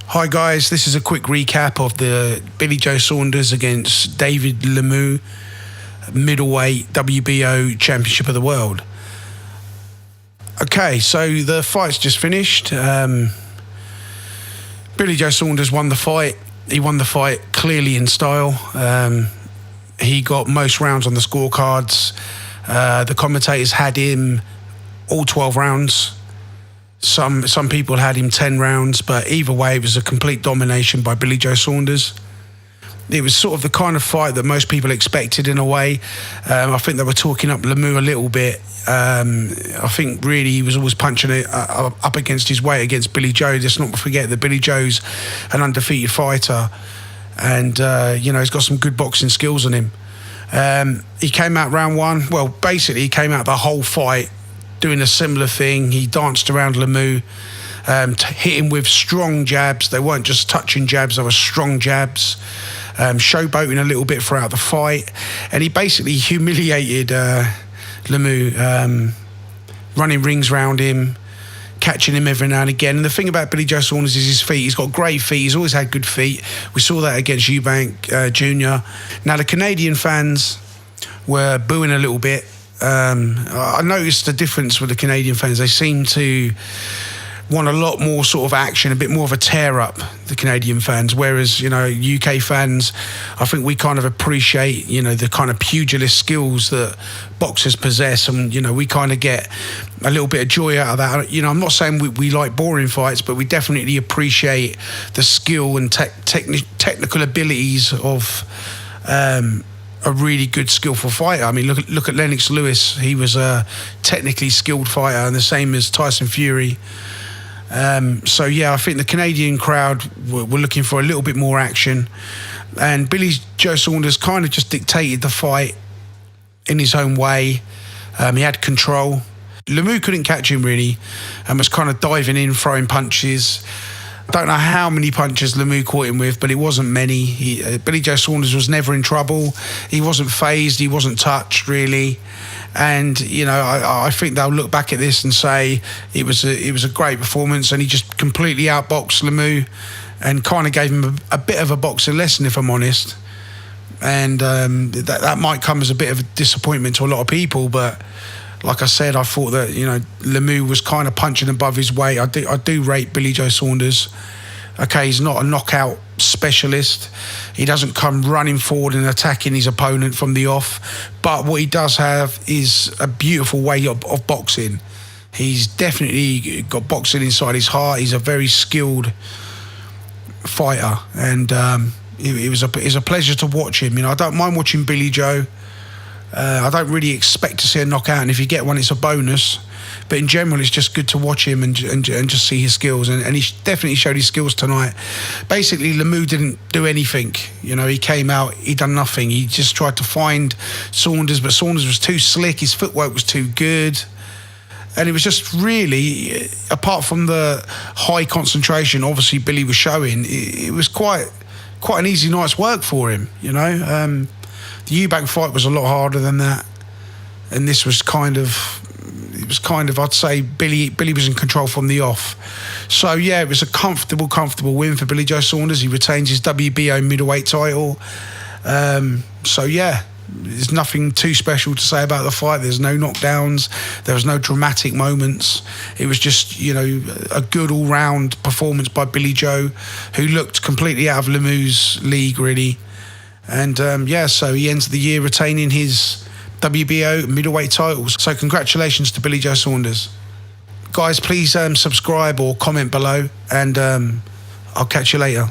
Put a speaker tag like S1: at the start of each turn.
S1: Hi guys, this is a quick recap of the Billy Joe Saunders against David Lemieux middleweight WBO Championship of the World. Okay, so the fight's just finished. Billy Joe Saunders won the fight. He won the fight clearly in style. He got most rounds on the scorecards. The commentators had him all 12 rounds. Some people had him 10 rounds, but either way, it was a complete domination by Billy Joe Saunders. It was sort of the kind of fight that most people expected in a way. I think they were talking up Lemieux a little bit. I think really he was always punching it up against his weight against Billy Joe. Let's not forget that Billy Joe's an undefeated fighter, and you know, he's got some good boxing skills on him. He came out round one. Well, basically, he came out the whole fight doing a similar thing. He danced around Lemieux, hit him with strong jabs. They weren't just touching jabs, they were strong jabs. Showboating a little bit throughout the fight. And he basically humiliated Lemieux, running rings around him, catching him every now and again. And the thing about Billy Joe Saunders is his feet. He's got great feet. He's always had good feet. We saw that against Eubank Jr. Now, the Canadian fans were booing a little bit. I noticed the difference with the Canadian fans. They seem to want a lot more sort of action, a bit more of a tear up, the Canadian fans, whereas, you know, UK fans, I think we kind of appreciate, you know, the kind of pugilist skills that boxers possess, and, you know, we kind of get a little bit of joy out of that. You know, I'm not saying we like boring fights, but we definitely appreciate the skill and technical abilities of a really good, skillful fighter. I mean, look at Lennox Lewis. He was a technically skilled fighter, and the same as Tyson Fury. So yeah, I think the Canadian crowd were looking for a little bit more action, and Billy Joe Saunders kind of just dictated the fight in his own way. He had control. Lemieux couldn't catch him really, and was kind of diving in, throwing punches. I don't know how many punches Lemieux caught him with, but it wasn't many. Billy Joe Saunders was never in trouble. He wasn't phased. He wasn't touched really. And, you know, I think they'll look back at this and say it was a great performance, and he just completely outboxed Lemieux and kind of gave him a bit of a boxing lesson, if I'm honest. And that might come as a bit of a disappointment to a lot of people, but like I said, I thought that, you know, Lemieux was kind of punching above his weight. I do rate Billy Joe Saunders. Okay, he's not a knockout specialist. He doesn't come running forward and attacking his opponent from the off. But what he does have is a beautiful way of boxing. He's definitely got boxing inside his heart. He's a very skilled fighter. And it was a pleasure to watch him. You know, I don't mind watching Billy Joe. I don't really expect to see a knockout, and if you get one, it's a bonus. But in general, it's just good to watch him and just see his skills. And he definitely showed his skills tonight. Basically, Lemieux didn't do anything. You know, he came out, he done nothing. He just tried to find Saunders, but Saunders was too slick. His footwork was too good. And it was just really, apart from the high concentration, obviously Billy was showing, it was quite an easy night's work for him, you know. The Eubank fight was a lot harder than that, and this was kind of, I'd say Billy was in control from the off. So yeah, it was a comfortable win for Billy Joe Saunders. He retains his WBO middleweight title. So yeah, there's nothing too special to say about the fight. There's no knockdowns. There was no dramatic moments. It was just, you know, a good all-round performance by Billy Joe, who looked completely out of Lemieux's league really. And yeah, so he ends the year retaining his WBO middleweight titles. So congratulations to Billy Joe Saunders. Guys, please subscribe or comment below, and I'll catch you later.